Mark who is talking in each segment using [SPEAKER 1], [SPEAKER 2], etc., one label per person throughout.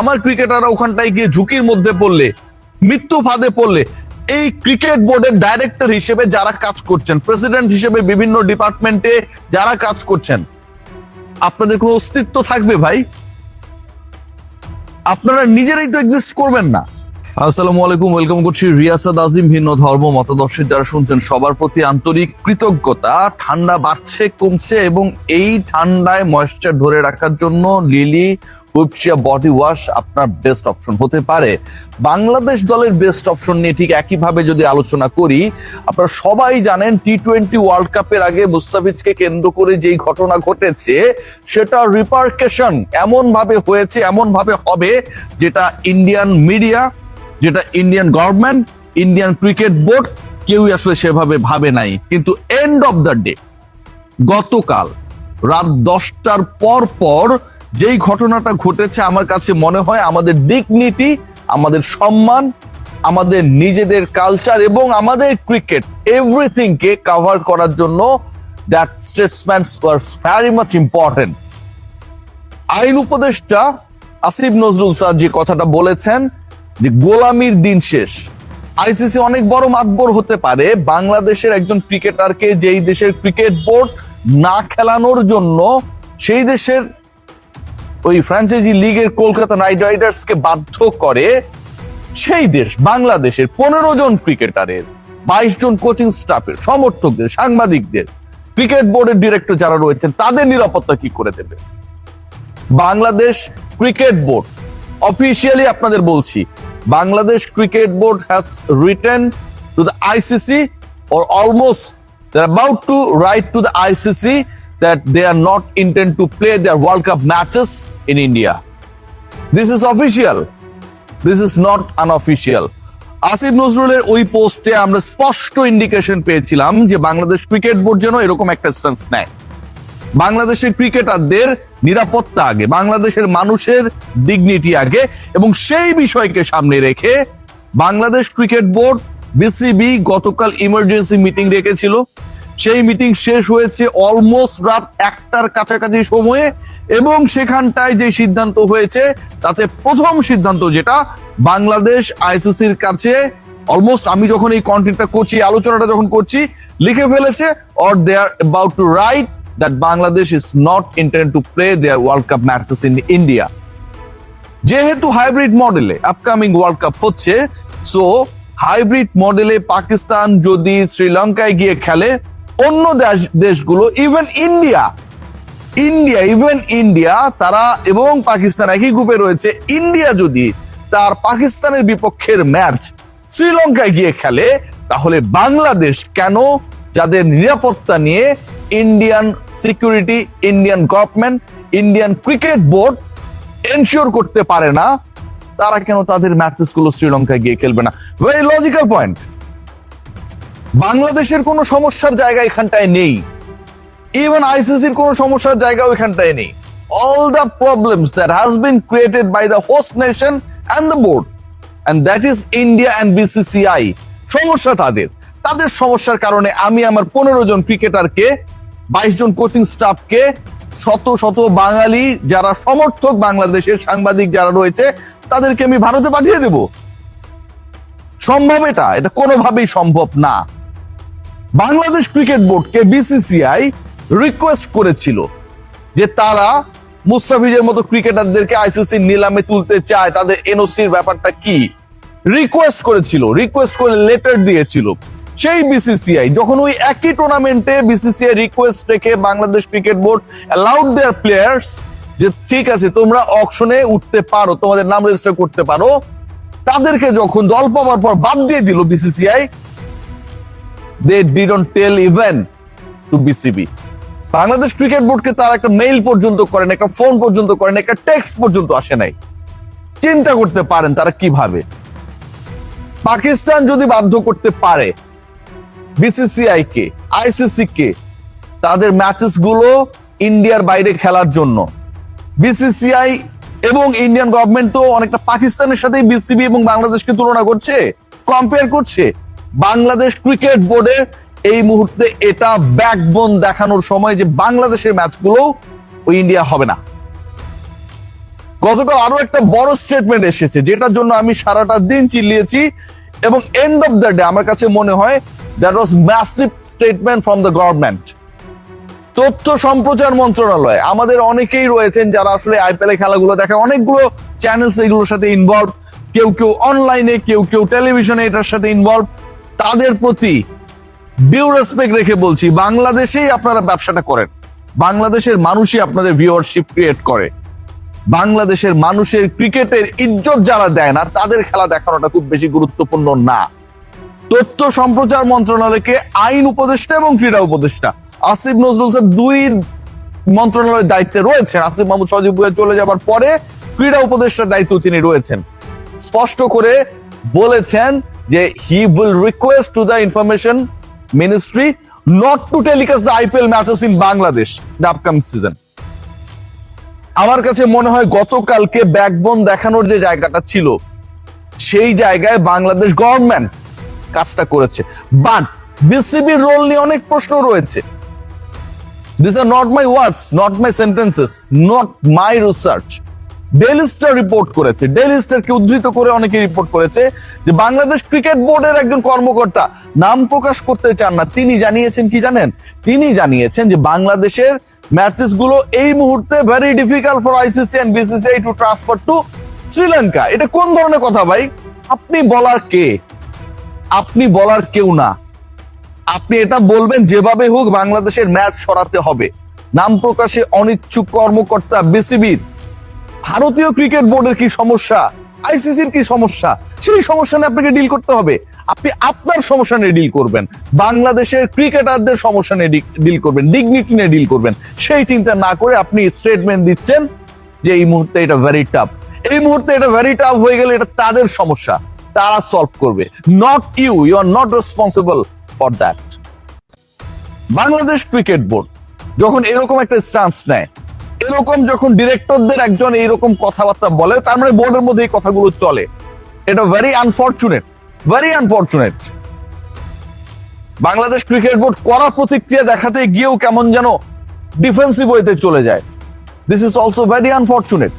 [SPEAKER 1] আমার ক্রিকেটাররা ওখানটায় গিয়ে ঝুঁকির মধ্যে পড়লে, মৃত্যু ফাঁদে পড়লে, এই ক্রিকেট বোর্ডের ডাইরেক্টর হিসেবে যারা কাজ করছেন, প্রেসিডেন্ট হিসেবে বিভিন্ন ডিপার্টমেন্টে যারা কাজ করছেন, আপনাদের কোনো অস্তিত্ব থাকবে ভাই? আপনারা নিজেরাই তো এক্সিস্ট করবেন না। আসসালামু আলাইকুম, ওয়েলকাম করছি রিয়াসাদ আজিম। ভিন্ন ধর্ম মতাদর্শের যারা শুনছেন সবার প্রতি আন্তরিক কৃতজ্ঞতা। ঠান্ডা বাড়ছে কমছে এবং এই ঠান্ডায় ময়েশ্চার ধরে রাখার জন্য লিলি হুইপশিয়া বডি ওয়াশ আপনার বেস্ট অপশন হতে পারে। বাংলাদেশ দলের বেস্ট অপশন নিয়ে ঠিক একইভাবে যদি আলোচনা করি, আপনারা সবাই জানেন টি-20 ওয়ার্ল্ড কাপের আগে মুস্তাফিজকে কেন্দ্র করে যেই ঘটনা ঘটেছে সেটা রিপারকেশন এমন ভাবে হয়েছে, এমন ভাবে হবে যেটা ইন্ডিয়ান মিডিয়া, যেটা Indian government, Indian cricket board কেউই আসলে সেভাবে ভাবে নাই। কিন্তু এন্ড অফ দ্য ডে গতকাল রাত 10টার পর যেই ঘটনাটা ঘটেছে, আমার কাছে মনে হয় আমাদের ডিগনিটি, আমাদের সম্মান, আমাদের নিজেদের কালচার এবং আমাদের ক্রিকেট এভরিথিং কে কভার করার জন্য that statesmen were very much important. আইন উপদেষ্টা আসিফ নজরুল স্যার যে কথাটা বলেছেন যে গোলামির দিন শেষ। আইসিসি অনেক বড় মাতবর হতে পারে, বাংলাদেশের একজন ক্রিকেটারকে যেই দেশের ক্রিকেট বোর্ড না খেলানোর জন্য সেই দেশের ওই ফ্র্যাঞ্চাইজি লিগের কলকাতা নাইট রাইডার্স কে বাধ্য করে, সেই দেশ বাংলাদেশের 15 জন ক্রিকেটারের, 22 জন কোচিং স্টাফের, সমর্থকদের, সাংবাদিকদের, ক্রিকেট বোর্ডের ডিরেক্টর যারা রয়েছেন তাদের নিরাপত্তা কি করে দেবে? বাংলাদেশ ক্রিকেট বোর্ড অফিসিয়ালি আপনাদের বলছি, Bangladesh Cricket Board has written to the ICC, or almost they're about to write to the ICC that they are not intend to play their World Cup matches in India. This is official. This is not unofficial. Asif নজরুলের ওই পোস্টে আমরা স্পষ্ট indication পেয়েছিলাম যে Bangladesh cricket board যেন এরকম একটা স্ট্যান্স নেয়। বাংলাদেশের ক্রিকেটারদের নিরাপত্তা আগে, বাংলাদেশের মানুষের ডিগনিটি আগে, এবং সেই বিষয়কে সামনে রেখে বাংলাদেশ ক্রিকেট বোর্ড বিসিবি গতকাল ইমার্জেন্সি মিটিং রেখেছিল। সেই মিটিং শেষ হয়েছে অলমোস্ট রাত 1টার কাছাকাছি সময়ে, এবং সেখানটায় যে সিদ্ধান্ত হয়েছে তাতে প্রথম সিদ্ধান্ত যেটা, বাংলাদেশ আইসিসির কাছে অলমোস্ট, আমি যখন এই কন্টেন্টটা করছি, আলোচনাটা যখন করছি, লিখে ফেলেছে, or they are about to write that Bangladesh is not intended to play their World Cup matches in India. যেহেতু হাইব্রিড মডেলে আপকামিং ওয়ার্ল্ড কাপ হচ্ছে, সো হাইব্রিড মডেলে পাকিস্তান যদি শ্রীলঙ্কায় গিয়ে খেলে, অন্য দেশগুলো, ইভেন ইন্ডিয়া তারা এবং পাকিস্তান একই গ্রুপে রয়েছে, ইন্ডিয়া যদি তার পাকিস্তানের বিপক্ষের ম্যাচ শ্রীলঙ্কায় গিয়ে খেলে, তাহলে বাংলাদেশ কেন, যাদের নিরাপত্তা নিয়ে Indian security, Indian government, Indian cricket board ensure করতে পারে না, তারা কেন তাদের ম্যাচেস গুলো শ্রীলঙ্কায় গিয়ে খেলবে না? Very logical point. বাংলাদেশের কোনো সমস্যার জায়গা এখানটায় নেই, ইভেন আইসিসির কোনো সমস্যার জায়গাও এখানটায় নেই। All the problems that has been created by the host nation and the board, and that is India and BCCI. সমস্যা তাদের সমস্যার কারণে আমি আমার 15 জন ক্রিকেটারকে, 22 জন কোচিং স্টাফকে, শত শত বাঙালি যারা সমর্থক, বাংলাদেশের সাংবাদিক যারা রয়েছে, তাদেরকে আমি ভারতে পাঠিয়ে দেব? সম্ভব এটা কোনোভাবেই সম্ভব না। বাংলাদেশ ক্রিকেট বোর্ডকে বিসিসিআই রিকোয়েস্ট করেছিল যে তারা মুস্তাফিজের মতো ক্রিকেটারদেরকে আইসিসির নিলামে তুলতে চায়, তাদের এনওসির ব্যাপারটা কি রিকোয়েস্ট করেছিল, রিকোয়েস্ট করে লেটার দিয়েছিল। সেই বিসিসিআই যখন ওই একই টুর্নামেন্টে বিসিসিআই রিকোয়েস্ট রেখে বাংলাদেশ ক্রিকেট বোর্ড অ্যালাউড দেয়ার প্লেয়ার্স যে ঠিক আছে তোমরা অকশনে উঠতে পারো, তোমাদের নাম রেজিস্টার করতে পারো, তাদেরকে যখন দল পাওয়ার পর বাদ দিয়ে দিল BCCI, they didn't tell even to BCB. Bangladesh cricket বোর্ডকে তারা একটা মেইল পর্যন্ত করেন, একটা ফোন পর্যন্ত করেন, একটা টেক্সট পর্যন্ত আসে নাই। চিন্তা করতে পারেন তারা কিভাবে। পাকিস্তান যদি বাধ্য করতে পারে বিসিসিআই কে, আইসিসি কে তাদের ম্যাচেস গুলো ইন্ডিয়ার বাইরে খেলার জন্য, বিসিসিআই এবং ইন্ডিয়ান গভর্নমেন্ট তো অনেকটা পাকিস্তানের সাথে বিসিবি এবং বাংলাদেশকে তুলনা করছে, কম্পেয়ার করছে। বাংলাদেশ ক্রিকেট বোর্ডের এই মুহূর্তে এটা ব্যাকবোন দেখানোর সময় যে বাংলাদেশের ম্যাচগুলো ওই ইন্ডিয়া হবে না। গতকাল আরো একটা বড় স্টেটমেন্ট এসেছে, যেটার জন্য আমি সারাটা দিন চিল্লিয়েছি, এবং এন্ড অফ দ্য ডে আমার কাছে মনে হয় that was massive statement from the government. তথ্য সম্প্রচার মন্ত্রণালয়, আমাদের অনেকেই রয়েছেন যারা আসলে আইপিএল এর খেলাগুলো দেখে, অনেকগুলো চ্যানেলস এগুলোর সাথে ইনভলভ, কেউ কেউ অনলাইনে, কেউ কেউ টেলিভিশনে এটার সাথে ইনভলভ। তাদের প্রতি ডিউ রেসপেক্ট রেখে বলছি, বাংলাদেশেই আপনারা ব্যবসাটা করেন, বাংলাদেশের মানুষই আপনাদের ভিউয়ারশিপ ক্রিয়েট করে। বাংলাদেশের মানুষের ক্রিকেটের ইজ্জত যারা দেয় না, তাদের খেলা দেখানোটা খুব বেশি গুরুত্বপূর্ণ না। তথ্য সম্প্রচার মন্ত্রণালয়কে আইন উপদেষ্টা এবং ক্রীড়া উপদেষ্টা আসিফ নজরুল স্যার দুই মন্ত্রণালয়ের দায়িত্বে রয়েছেন। আসিফ মাহমুদ সজীব ভুঁইয়া চলে যাবার পরে ক্রীড়া উপদেষ্টার দায়িত্ব তিনি রয়েছেন। স্পষ্ট করে বলেছেন যে he will request to the information ministry not to telecast the IPL matches in Bangladesh the upcoming season. আমার কাছে মনে হয় গতকালকে ব্যাকবোন দেখানোর যে জায়গাটা ছিল, সেই জায়গায় বাংলাদেশ গভর্নমেন্ট কাজটা করেছে। বাট বিসিবির রোল নিয়ে অনেক প্রশ্ন রয়েছে। This are not my words, not my sentences, not my research. Daily star report করেছে, ডেইলি স্টারকে উদ্ধৃত করে অনেকে রিপোর্ট করেছে যে বাংলাদেশ ক্রিকেট বোর্ডের একজন কর্মকর্তা, নাম প্রকাশ করতে চান না, তিনি জানিয়েছেন কি জানেন? তিনি জানিয়েছেন যে বাংলাদেশের ম্যাচেস গুলো এই মুহূর্তে very difficult for ICC and BCCI to transfer to Sri Lanka. এটা কোন ধরনের কথা ভাই? আপনি বলার কে? আপনি বলার কেউ না। আপনি এটা বলবেন যেভাবে হোক বাংলাদেশের ম্যাচ সরাতে হবে। নাম প্রকাশে অনিচ্ছুক কর্মকর্তা বিসিবির। ভারতীয় ক্রিকেট বোর্ডের কি সমস্যা, আইসিসির কি সমস্যা, সেই সমস্যা নিয়ে আপনাকে ডিল করতে হবে। আপনি আপনার সমস্যা নিয়ে ডিল করবেন, বাংলাদেশের ক্রিকেটারদের সমস্যা নিয়ে ডিল করবেন, ডিগনিটি নিয়ে ডিল করবেন। সেই চিন্তা না করে আপনি স্টেটমেন্ট দিচ্ছেন যে এই মুহূর্তে এটা ভেরি টাফ। এই মুহূর্তে এটা ভেরি টাফ হয়ে গেলে এটা তাদের সমস্যা, তারা সলভ করবে, not you. You are not responsible for that. Bangladesh cricket board যখন এরকম একটা স্ট্যান্স নেয়, এরকম যখন ডিরেক্টরদের একজন এইরকম কথাবার্তা বলে, তার মানে বোর্ডের মধ্যে এই কথাগুলো চলে। এটা very unfortunate, very unfortunate. Bangladesh cricket board কড়া প্রতিক্রিয়া দেখাতে গিয়েও কেমন যেন ডিফেন্সিভ ওয়েতে চলে যায়। This is also very unfortunate.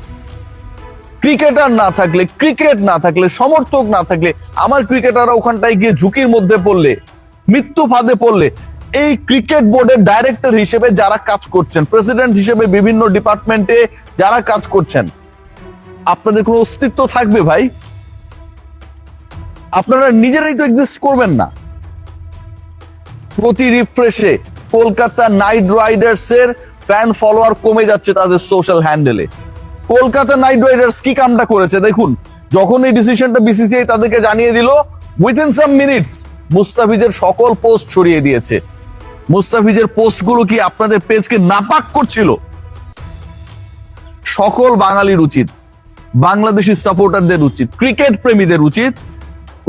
[SPEAKER 1] Cricketer না থাকলে, ক্রিকেট না থাকলে, সমর্থক না থাকলে, আমার ক্রিকেটাররা ওখানটায় গিয়ে ঝুঁকির মধ্যে পড়লে, মৃত্যু ফাঁদে পড়লে, এই ক্রিকেট বোর্ডের ডাইরেক্টর হিসেবে যারা কাজ করছেন, প্রেসিডেন্ট হিসেবে বিভিন্ন ডিপার্টমেন্টে যারা কাজ করছেন, আপনাদের কোনো অস্তিত্ব থাকবে ভাই? আপনারা নিজেরাই তো এক্সিস্ট করবেন না। প্রতি রিফ্রেশে কলকাতা নাইট রাইডার্স এর ফ্যান ফলোয়ার কমে যাচ্ছে তাদের সোশ্যাল হ্যান্ডেলে। কলকাতা নাইট রাইডার্স কি কামটা করেছে দেখুন। যখন এই ডিসিশনটা বিসিসিআই তাদেরকে জানিয়ে দিল, উইথিন সাম মিনিটস মুস্তাফিজের সকল পোস্ট সরিয়ে দিয়েছে। মুস্তাফিজের পোস্টগুলো কি আপনাদের পেজকে নাপাক করছিল? সকল বাঙালির উচিত, বাংলাদেশি সাপোর্টারদের উচিত, ক্রিকেট প্রেমীদের উচিত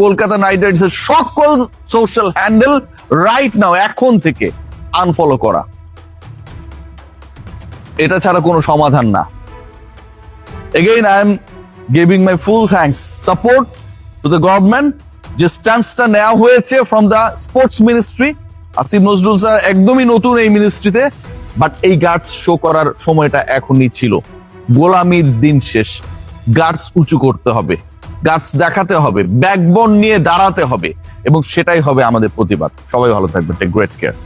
[SPEAKER 1] কলকাতা নাইট রাইডার্সের সকল সোশ্যাল হ্যান্ডেল রাইট নাও, এখন থেকে আনফলো করা। এটা ছাড়া কোনো সমাধান না। Again, I am giving my full thanks, support to the government. যে স্ট্যান্সটা নেওয়া হয়েছে from the sports ministry. Asif Nazrul sir একদমই নতুন এই মিনিস্ট্রিতে, বাট এই গার্ডস শো করার সময়টা এখনই ছিল। গোলামির দিন শেষ, গার্ডস উঁচু করতে হবে, গার্ডস দেখাতে হবে, ব্যাকবোন নিয়ে দাঁড়াতে হবে, এবং সেটাই হবে আমাদের প্রতিবাদ। সবাই ভালো থাকবেন, টেক গ্রেট কেয়ার।